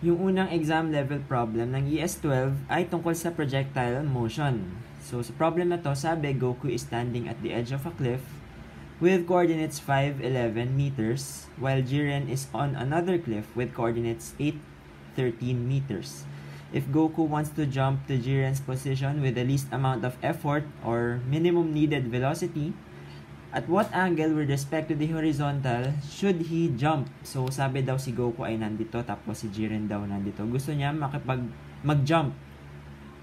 Yung unang exam level problem ng ES12 ay tungkol sa projectile motion. So, sa problem na to, sabi, Goku is standing at the edge of a cliff with coordinates 5, 11 meters, while Jiren is on another cliff with coordinates 8, 13 meters. If Goku wants to jump to Jiren's position with the least amount of effort or minimum needed velocity, at what angle with respect to the horizontal should he jump? So, sabi daw si Goku ay nandito, tapos si Jiren daw nandito. Gusto niya mag-jump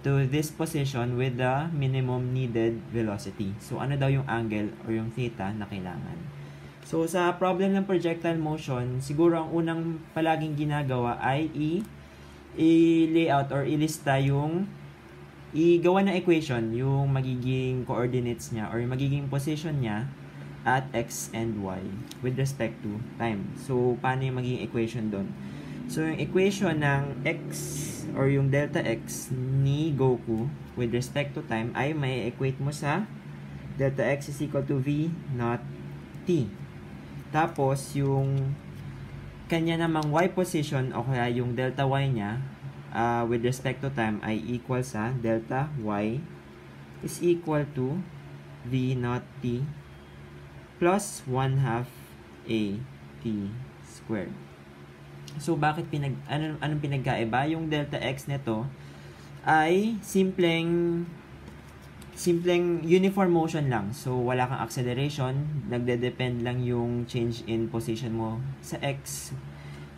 to this position with the minimum needed velocity. So, ano daw yung angle or yung theta na kailangan? So, sa problem ng projectile motion, siguro ang unang palaging ginagawa ay i-layout or ilista yung igawa ng equation, yung magiging coordinates niya or yung magiging position niya at x and y with respect to time. So, paano yung magiging equation doon? So, yung equation ng x or yung delta x ni Goku with respect to time ay may equate mo sa delta x is equal to v not t. Tapos, yung kanya namang y position o kaya yung delta y niya with respect to time ay equal sa delta y is equal to v naught t plus 1/2 a t squared. So, bakit anong pinagkaiba? Yung delta x nito ay simpleng uniform motion lang. So, wala kang acceleration. Nagde-depend lang yung change in position mo sa x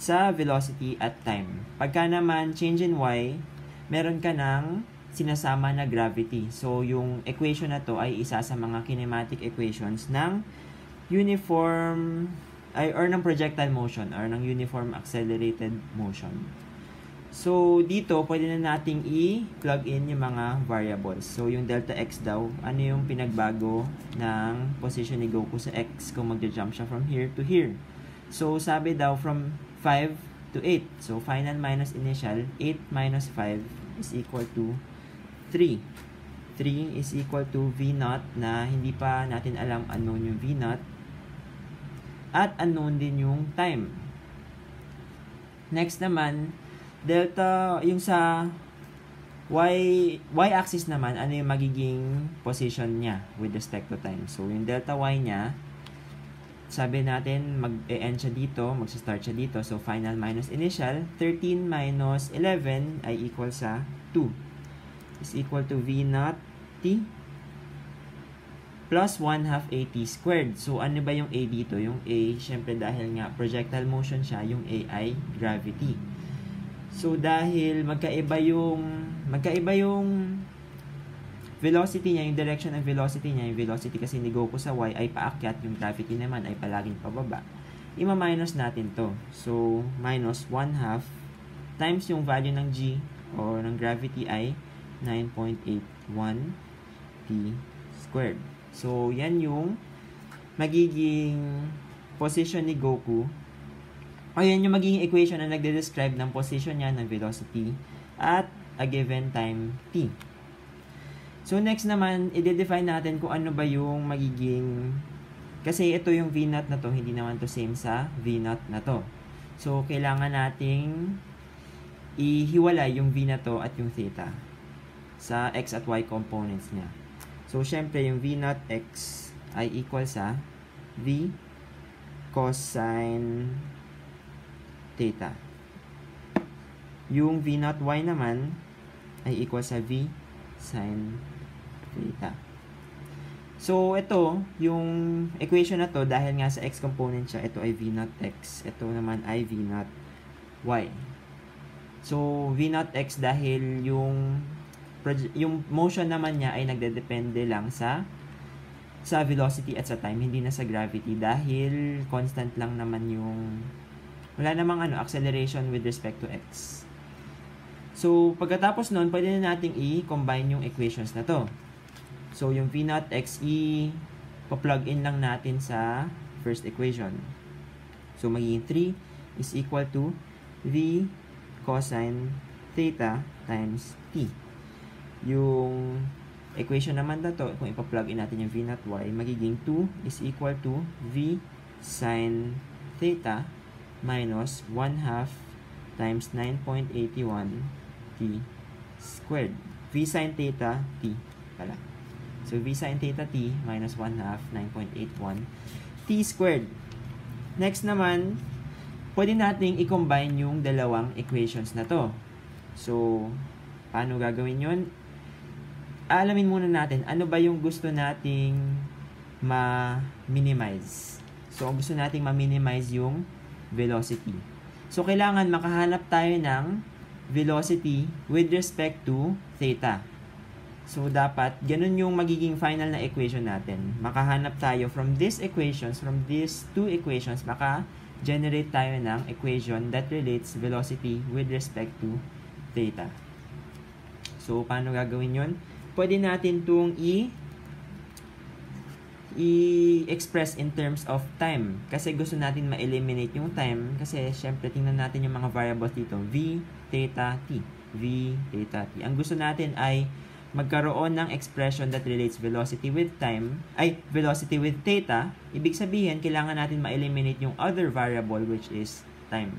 sa velocity at time. Pagka naman change in y, meron ka ng sinasama na gravity. So, yung equation na to ay isa sa mga kinematic equations ng uniform or ng projectile motion or ng uniform accelerated motion. So, dito, pwede na nating i-plug in yung mga variables. So, yung delta x daw, ano yung pinagbago ng position ni Goku sa x kung magja-jump siya from here to here. So, sabi daw from 5 to 8. So, final minus initial, 8 minus 5 is equal to 3. 3 is equal to v naught na hindi pa natin alam unknown yung v naught. At unknown din yung time. Next naman, delta, yung sa y-axis naman, ano yung magiging position niya with respect to time. So, yung delta y niya, sabi natin, mag-e-end siya dito, mag-start siya dito. So, final minus initial, 13 minus 11 ay equal sa 2. Is equal to v naught t plus 1/2 a t squared. So, ano ba yung a dito? Yung a, syempre dahil nga projectile motion siya, yung a ay gravity. So, dahil magkaiba yung velocity niya, yung direction ng velocity niya, yung velocity kasi ni Goku sa y ay paakyat, yung gravity naman ay palaging pababa. Ima-minus natin to. So, minus 1/2 times yung value ng g or ng gravity ay 9.81 t squared. So, yan yung magiging position ni Goku. O yan yung magiging equation na nagde-describe ng position niya, ng velocity, at a given time t. So, next naman, i-define natin kung ano ba yung magiging... Kasi ito yung v naught na to, hindi naman to same sa v naught na to. So, kailangan nating ihiwalay yung v na to at yung theta sa x at y components niya. So, syempre, yung v naught x ay equal sa v cosine theta. Yung v naught y naman ay equal sa v sin theta. So, ito, yung equation na to, dahil nga sa x component siya, ito ay v naught x. Ito naman ay v naught y. So, v naught x dahil yung motion naman niya ay nagdedepende lang sa velocity at sa time, hindi na sa gravity dahil constant lang naman yung wala namang acceleration with respect to x. So, pagkatapos nun, pwede na nating i-combine yung equations na to. So, yung v naught x pa-plug in lang natin sa first equation. So, magiging 3 is equal to v cosine theta times t. Yung equation naman na to, kung ipa-plug in natin yung v naught y, magiging 2 is equal to v sin theta minus 1/2 times 9.81 t squared. V sin theta t pala. So, V sin theta t minus 1 half 9.81 t squared. Next naman, pwede nating i-combine yung dalawang equations na to. So, paano gagawin yun? Alamin muna natin ano ba yung gusto nating ma-minimize. So, ang gusto nating ma-minimize yung velocity. So, kailangan makahanap tayo ng velocity with respect to theta. So, dapat ganun yung magiging final na equation natin. Makahanap tayo from these equations, from these two equations, maka-generate tayo ng equation that relates velocity with respect to theta. So, paano gagawin yun? Pwede natin itong i-express in terms of time. Kasi gusto natin ma-eliminate yung time. Kasi, syempre, tingnan natin yung mga variables dito. V, theta, t. V, theta, t. Ang gusto natin ay magkaroon ng expression that relates velocity with time, velocity with theta. Ibig sabihin, kailangan natin ma-eliminate yung other variable which is time.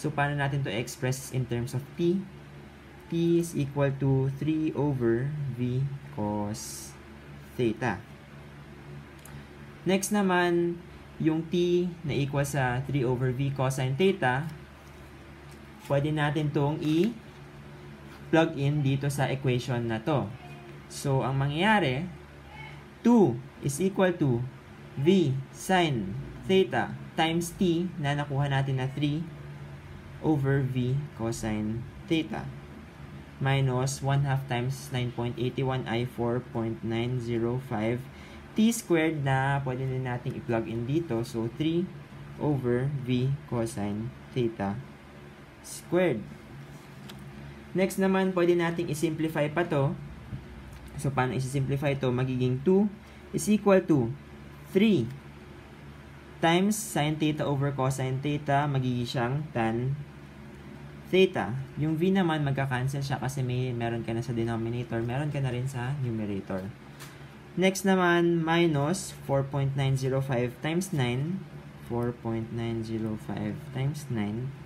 So, paano natin to express in terms of t? T is equal to 3 over v cos theta. Next naman, yung t na equal sa 3 over v cosine theta, pwede natin tong plug in dito sa equation na to. So, ang mangyayari, 2 is equal to v sin theta times t na nakuha natin na 3 over v cosine theta minus 1 half times 9.81 ay 4.905 t squared na pwede din natin i-plug in dito. So, 3 over v cosine theta squared. Next naman, pwede nating i-simplify pa to. So, paano i-simplify to? Magiging 2 is equal to 3 times sin theta over cosine theta. Magiging siyang tan theta. Yung v naman, magka-cancel siya kasi meron ka na sa denominator. Meron ka na rin sa numerator. Next naman, minus 4.905 times 9. 4.905 times 9.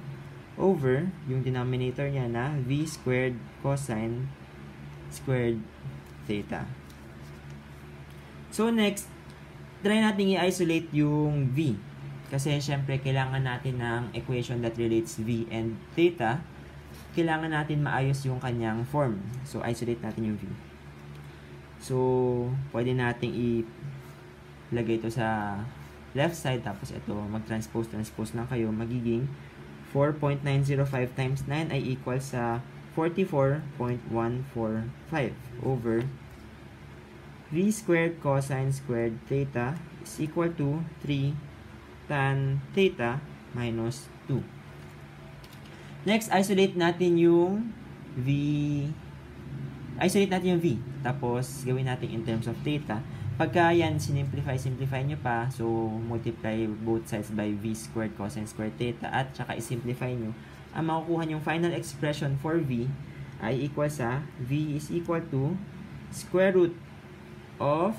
Over yung denominator niya na v squared cosine squared theta. So, next, try natin i-isolate yung v. Kasi, syempre, kailangan natin ng equation that relates v and theta. Kailangan natin maayos yung kanyang form. So, isolate natin yung v. So, pwede natin ilagay ito sa left side. Tapos, ito, mag-transpose lang kayo. Magiging 4.905 times 9 ay equal sa 44.145 over v squared cosine squared theta is equal to 3 tan theta minus 2. Next, isolate natin yung v. Tapos, gawin natin in terms of theta. Pagka yan, simplify nyo pa. So, multiply both sides by v squared cosine squared theta at saka i-simplify nyo. Ang makukuha nyong final expression for v ay equal sa v is equal to square root of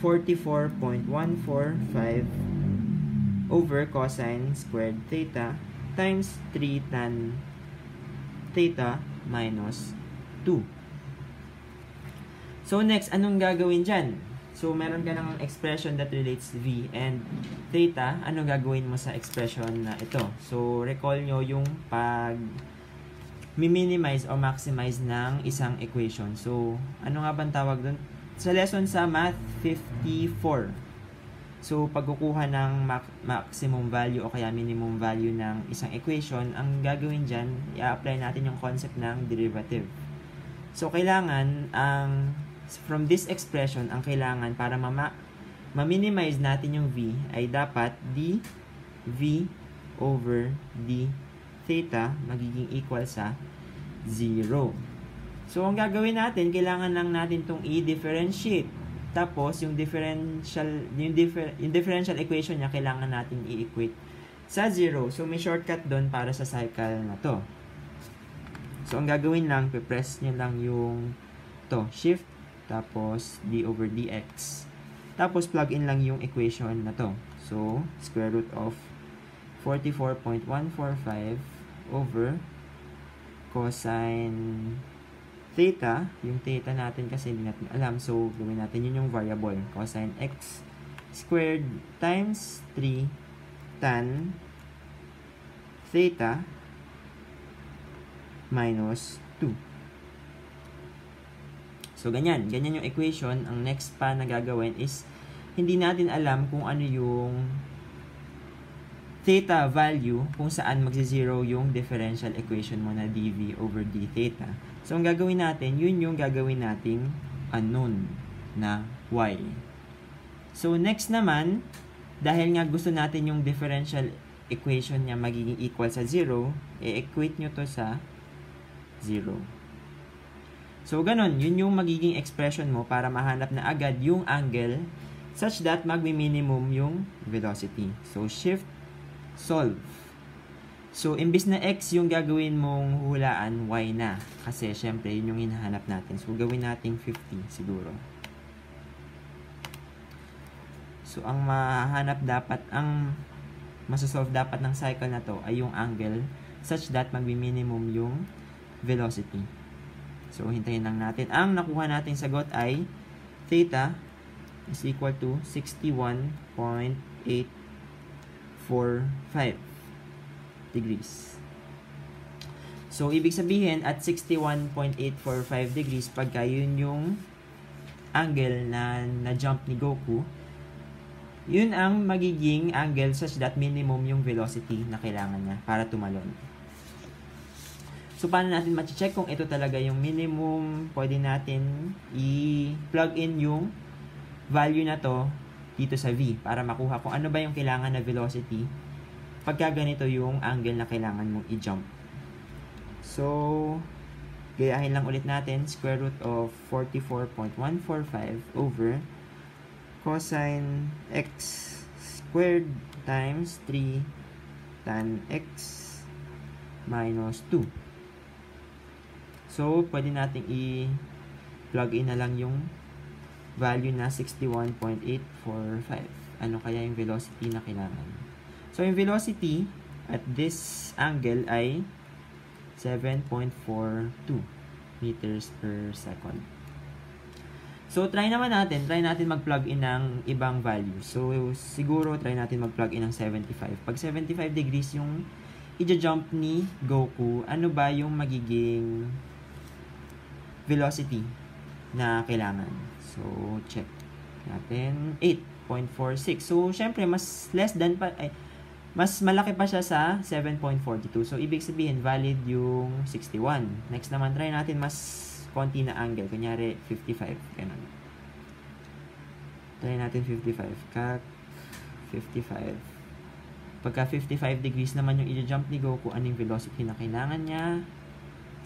44.145 over cosine squared theta times 3 tan theta minus 2. So, next, anong gagawin dyan? So, meron ka ng expression that relates v and theta. Anong gagawin mo sa expression na ito? So, recall nyo yung minimize o maximize ng isang equation. So, ano nga bang tawag dun? Sa lesson sa Math 54. So, pagkukuha ng maximum value o kaya minimum value ng isang equation, ang gagawin dyan, i-apply natin yung concept ng derivative. So, kailangan from this expression, ang kailangan para ma-minimize natin yung v ay dapat dv over d theta magiging equal sa 0. So, ang gagawin natin, kailangan lang natin itong i-differentiate. Tapos, yung differential equation niya, kailangan natin i-equate sa 0. So, may shortcut doon para sa cycle na to. So, ang gagawin lang, press nyo lang yung shift, tapos d over dx. Tapos, plug in lang yung equation na to. So, square root of 44.145 over cosine theta. Yung theta natin kasi hindi natin alam. So, gawin natin yun yung variable. Cosine x squared times 3 tan theta minus 2. So, ganyan. Ganyan yung equation. Ang next pa na gagawin is hindi natin alam kung ano yung theta value kung saan magsi-zero yung differential equation mo na dv over d theta. So, ang gagawin natin, yun yung gagawin nating unknown na y. So, next naman, dahil nga gusto natin yung differential equation niya magiging equal sa 0, i-equate nyo to sa 0. So, ganun, yun yung magiging expression mo para mahanap na agad yung angle such that magmi-minimum yung velocity. So, shift solve. So, imbis na x yung gagawin mong hulaan, y na. Kasi, syempre, yun yung hinahanap natin. So, gawin natin 50 siguro. So, ang mahanap dapat, ang masasolve dapat ng cycle na to ay yung angle such that magbi-minimum yung velocity. So, hintayin lang natin. Ang nakuha natin sagot ay theta is equal to 61.845 degrees. So, ibig sabihin, at 61.845 degrees, pagka yun yung angle na na-jump ni Goku, yun ang magiging angle such that minimum yung velocity na kailangan niya para tumalon. So, paano natin ma-check kung ito talaga yung minimum? Pwede natin i-plug in yung value na to dito sa V para makuha kung ano ba yung kailangan na velocity pagka ganito yung angle na kailangan mong i-jump. So, gayahin lang ulit natin, square root of 44.145 over cosine x squared times 3 tan x minus 2. So, pwede natin i-plug in na lang yung value na 61.845. Ano kaya yung velocity na kailangan? So, yung velocity at this angle ay 7.42 meters per second. So, try naman natin. Try natin mag-plug in ng ibang value. So, siguro try natin mag-plug in ng 75. Pag 75 degrees yung i-jump ni Goku, ano ba yung magiging velocity na kailangan? So, check natin. 8.46. So, syempre, mas malaki pa siya sa 7.42. So, ibig sabihin, valid yung 61. Next naman, try natin mas konti na angle. Kunyari, 55. Ganun. Try natin 55. Cut 55. Pagka 55 degrees naman yung i-jump ni Goku, anong velocity na kailangan niya?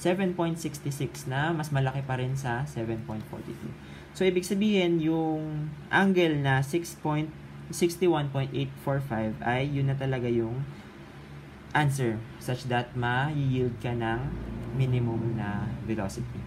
7.66 na, mas malaki pa rin sa 7.42. So, ibig sabihin, yung angle na 61.845 ay yun na talaga yung answer such that ma-yield ka ng minimum na velocity.